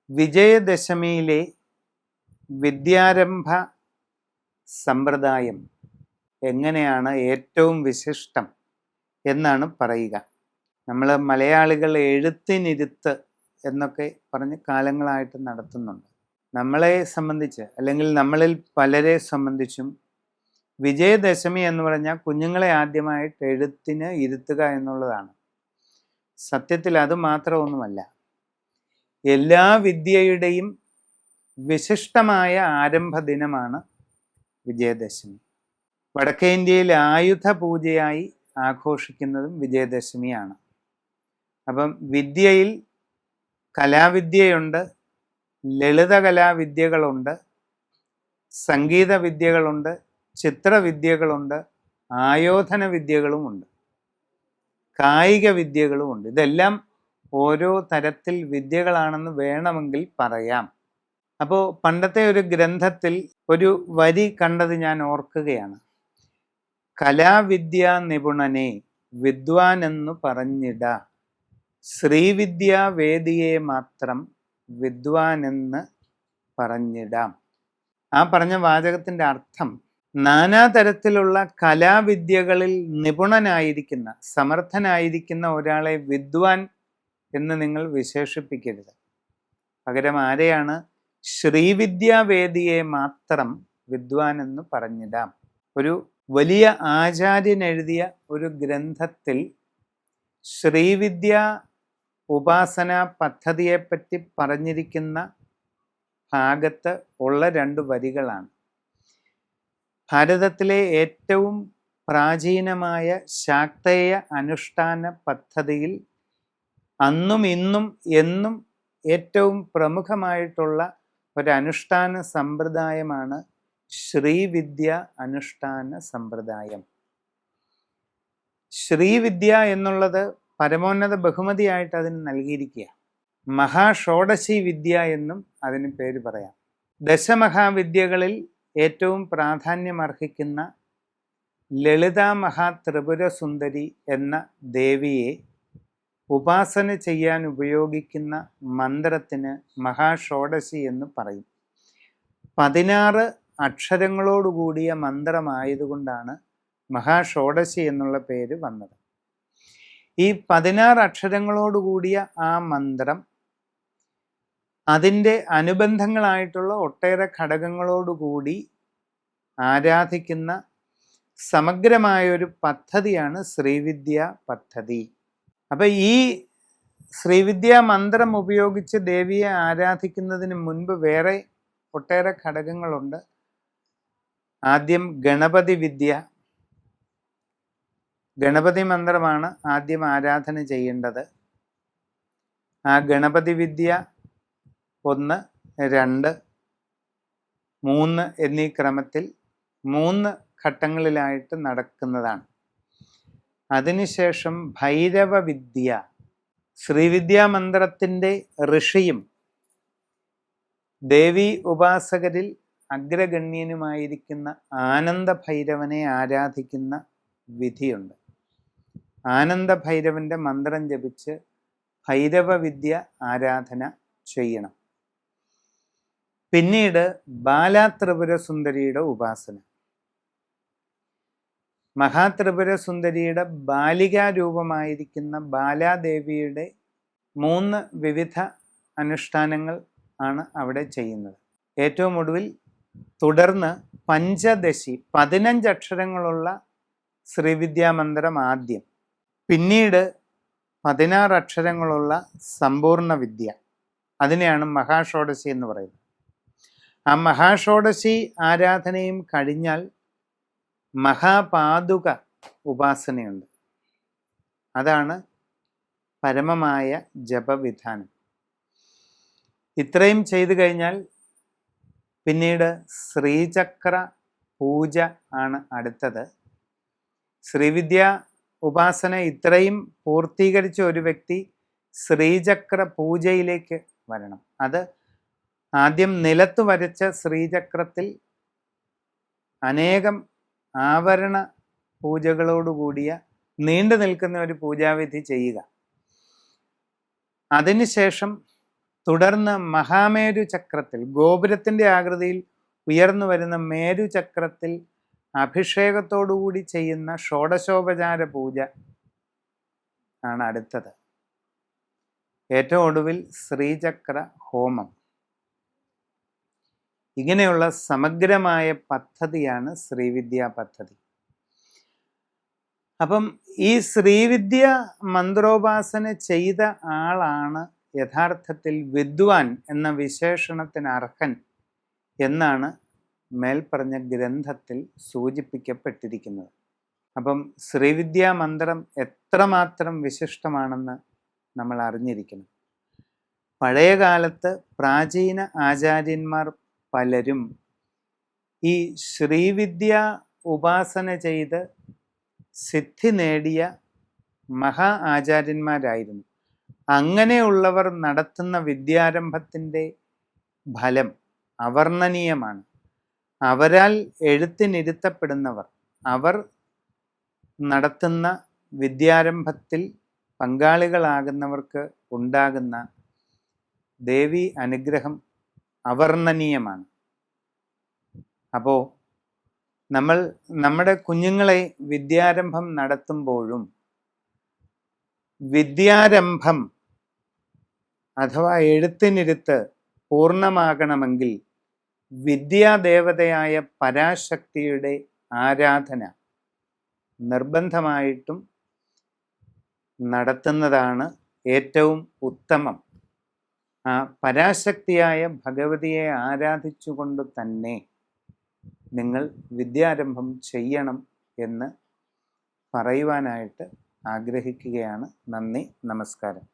വിജയദശമിയിലെ വിദ്യാരംഭ സമ്പ്രദായം എങ്ങനെയാണ് ഏറ്റവും വിശിഷ്ടം എന്നാണ് പറയുക. നമ്മൾ മലയാളികൾ എഴുത്തിനിരുത്ത് എന്നൊക്കെ പറഞ്ഞ് കാലങ്ങളായിട്ട് നടത്തുന്നുണ്ട്. നമ്മളെ സംബന്ധിച്ച് അല്ലെങ്കിൽ നമ്മളിൽ പലരെ സംബന്ധിച്ചും വിജയദശമി എന്ന് പറഞ്ഞാൽ കുഞ്ഞുങ്ങളെ ആദ്യമായിട്ട് എഴുത്തിന് ഇരുത്തുക എന്നുള്ളതാണ്. സത്യത്തിൽ അത് മാത്രമൊന്നുമല്ല, എല്ലാ വിദ്യയുടെയും വിശിഷ്ടമായ ആരംഭ ദിനമാണ് വിജയദശമി. വടക്കേ ഇന്ത്യയിൽ ആയുധ പൂജയായി ആഘോഷിക്കുന്നതും വിജയദശമിയാണ്. അപ്പം വിദ്യയിൽ കലാവിദ്യയുണ്ട്, ലളിത കലാവിദ്യകളുണ്ട്, സംഗീത വിദ്യകളുണ്ട്, ചിത്രവിദ്യകളുണ്ട്, ആയോധന വിദ്യകളുമുണ്ട്, കായിക വിദ്യകളുമുണ്ട്. ഇതെല്ലാം ഓരോ തരത്തിൽ വിദ്യകളാണെന്ന് വേണമെങ്കിൽ പറയാം. അപ്പോൾ പണ്ടത്തെ ഒരു ഗ്രന്ഥത്തിൽ ഒരു വരി കണ്ടത് ഞാൻ ഓർക്കുകയാണ്. കലാവിദ്യാ നിപുണനെ വിദ്വാൻ എന്നു പറഞ്ഞിട, ശ്രീവിദ്യാ വേദിയെ മാത്രം വിദ്വാൻ എന്ന് പറഞ്ഞിടാം. ആ പറഞ്ഞ വാചകത്തിൻ്റെ അർത്ഥം, നാനാതരത്തിലുള്ള കലാവിദ്യകളിൽ നിപുണനായിരിക്കുന്ന സമർത്ഥനായിരിക്കുന്ന ഒരാളെ വിദ്വാൻ എന്ന് നിങ്ങൾ വിശേഷിപ്പിക്കരുത്. പകരം ആരെയാണ്? ശ്രീവിദ്യാവേദിയെ മാത്രം വിദ്വാൻ എന്ന് പറഞ്ഞിടാം. ഒരു വലിയ ആചാര്യൻ എഴുതിയ ഒരു ഗ്രന്ഥത്തിൽ ശ്രീവിദ്യ ഉപാസന പദ്ധതിയെപ്പറ്റി പറഞ്ഞിരിക്കുന്ന ഭാഗത്ത് ഉള്ള 2 വരികളാണ്. ഭാരതത്തിലെ ഏറ്റവും പ്രാചീനമായ ശാക്തേയ അനുഷ്ഠാന പദ്ധതിയിൽ അന്നും ഇന്നും എന്നും ഏറ്റവും പ്രമുഖമായിട്ടുള്ള ഒരനുഷ്ഠാന സമ്പ്രദായമാണ് ശ്രീവിദ്യ അനുഷ്ഠാന സമ്പ്രദായം. ശ്രീവിദ്യ എന്നുള്ളത് പരമോന്നത ബഹുമതിയായിട്ട് അതിന് നൽകിയിരിക്കുക. മഹാഷോഡശി വിദ്യ എന്നും അതിന് പേര് പറയാം. ദശമഹാവിദ്യകളിൽ ഏറ്റവും പ്രാധാന്യമർഹിക്കുന്ന ലളിതാ മഹാത്രിപുര സുന്ദരി എന്ന ദേവിയെ ഉപാസന ചെയ്യാൻ ഉപയോഗിക്കുന്ന മന്ത്രത്തിന് മഹാഷോഡശി എന്ന് പറയും. 16 അക്ഷരങ്ങളോടുകൂടിയ മന്ത്രമായതുകൊണ്ടാണ് മഹാഷോഡശി എന്നുള്ള പേര് വന്നത്. ഈ 16 അക്ഷരങ്ങളോടുകൂടിയ ആ മന്ത്രം അതിൻ്റെ അനുബന്ധങ്ങളായിട്ടുള്ള ഒട്ടേറെ ഘടകങ്ങളോടുകൂടി ആരാധിക്കുന്ന സമഗ്രമായൊരു പദ്ധതിയാണ് ശ്രീവിദ്യ പദ്ധതി. അപ്പം ഈ ശ്രീവിദ്യാ മന്ത്രം ഉപയോഗിച്ച് ദേവിയെ ആരാധിക്കുന്നതിന് മുൻപ് വേറെ ഒട്ടേറെ ഘടകങ്ങളുണ്ട്. ആദ്യം ഗണപതി വിദ്യ, ഗണപതി മന്ത്രമാണ് ആദ്യം ആരാധന ചെയ്യേണ്ടത്. ആ ഗണപതി വിദ്യ 1, 2, 3 എന്നീ ക്രമത്തിൽ 3 ഘട്ടങ്ങളിലായിട്ട് നടക്കുന്നതാണ്. അതിനുശേഷം ഭൈരവ വിദ്യ, ശ്രീവിദ്യാ മന്ത്രത്തിൻ്റെ ഋഷിയും ദേവി ഉപാസകരിൽ അഗ്രഗണ്യനുമായിരിക്കുന്ന ആനന്ദ ഭൈരവനെ ആരാധിക്കുന്ന വിധിയുണ്ട്. ആനന്ദ ഭൈരവൻ്റെ മന്ത്രം ജപിച്ച് ഭൈരവ വിദ്യ ആരാധന ചെയ്യണം. പിന്നീട് ബാലാത്രിപുര സുന്ദരിയുടെ ഉപാസന. മഹാത്രിപുര സുന്ദരിയുടെ ബാലികാരൂപമായിരിക്കുന്ന ബാലാദേവിയുടെ 3 വിവിധ അനുഷ്ഠാനങ്ങൾ ആണ് അവിടെ ചെയ്യുന്നത്. ഏറ്റവും ഒടുവിൽ തുടർന്ന് പഞ്ചദശി 15 അക്ഷരങ്ങളുള്ള ശ്രീവിദ്യാമന്ത്രം ആദ്യം, പിന്നീട് 16 അക്ഷരങ്ങളുള്ള സമ്പൂർണ്ണ വിദ്യ, അതിനെയാണ് മഹാഷോഡശി എന്ന് പറയുന്നത്. ആ മഹാഷോഡശി ആരാധനയും കഴിഞ്ഞാൽ മഹാപാദുക ഉപാസനയുണ്ട്. അതാണ് പരമമായ ജപവിധാനം. ഇത്രയും ചെയ്തു കഴിഞ്ഞാൽ പിന്നീട് ശ്രീചക്ര പൂജ ആണ് അടുത്തത്. ശ്രീവിദ്യ ഉപാസന ഇത്രയും പൂർത്തീകരിച്ച ഒരു വ്യക്തി ശ്രീചക്ര പൂജയിലേക്ക് വരണം. അത് ആദ്യം നിലത്ത് വരച്ച ശ്രീചക്രത്തിൽ അനേകം ആവരണ പൂജകളോടുകൂടിയ നീണ്ടു നിൽക്കുന്ന ഒരു പൂജാവിധി ചെയ്യുക. അതിനുശേഷം തുടർന്ന് മഹാമേരു ചക്രത്തിൽ, ഗോപുരത്തിൻ്റെ ആകൃതിയിൽ ഉയർന്നു വരുന്ന മേരു ചക്രത്തിൽ അഭിഷേകത്തോടുകൂടി ചെയ്യുന്ന ഷോഡശോപചാര പൂജ ആണ് അടുത്തത്. ഏറ്റവും ഒടുവിൽ ശ്രീചക്ര ഹോമം. ഇങ്ങനെയുള്ള സമഗ്രമായ പദ്ധതിയാണ് ശ്രീവിദ്യാ പദ്ധതി. അപ്പം ഈ ശ്രീവിദ്യ മന്ത്രോപാസന ചെയ്ത ആളാണ് യഥാർത്ഥത്തിൽ വിദ്വാൻ എന്ന വിശേഷണത്തിന് അർഹൻ എന്നാണ് മേൽപ്പറഞ്ഞ ഗ്രന്ഥത്തിൽ സൂചിപ്പിക്കപ്പെട്ടിരിക്കുന്നത്. അപ്പം ശ്രീവിദ്യാ മന്ത്രം എത്രമാത്രം വിശിഷ്ടമാണെന്ന് നമ്മൾ അറിഞ്ഞിരിക്കണം. പഴയ കാലത്ത് പ്രാചീന ആചാര്യന്മാർ പലരും ഈ ശ്രീവിദ്യ ഉപാസന ചെയ്ത് സിദ്ധി നേടിയ മഹാ ആചാര്യന്മാരായിരുന്നു. അങ്ങനെയുള്ളവർ നടത്തുന്ന വിദ്യാരംഭത്തിൻ്റെ ഫലം അവർണ്ണനീയമാണ്. അവരാൽ എഴുത്തിനിരുത്തപ്പെടുന്നവർ, അവർ നടത്തുന്ന വിദ്യാരംഭത്തിൽ പങ്കാളികളാകുന്നവർക്ക് ഉണ്ടാകുന്ന ദേവി അനുഗ്രഹം അവർണ്ണനീയമാണ്. അപ്പോൾ നമ്മൾ നമ്മുടെ കുഞ്ഞുങ്ങളെ വിദ്യാരംഭം നടത്തുമ്പോഴും വിദ്യാരംഭം അഥവാ എഴുത്തിനിരുത്ത് പൂർണ്ണമാകണമെങ്കിൽ വിദ്യാദേവതയായ പരാശക്തിയുടെ ആരാധന നിർബന്ധമായിട്ടും നടത്തുന്നതാണ് ഏറ്റവും ഉത്തമം. ആ പരാശക്തിയായ ഭഗവതിയെ ആരാധിച്ചുകൊണ്ട് തന്നെ നിങ്ങൾ വിദ്യാരംഭം ചെയ്യണം എന്ന് പറയുവാനായിട്ട് ആഗ്രഹിക്കുകയാണ്. നന്ദി, നമസ്കാരം.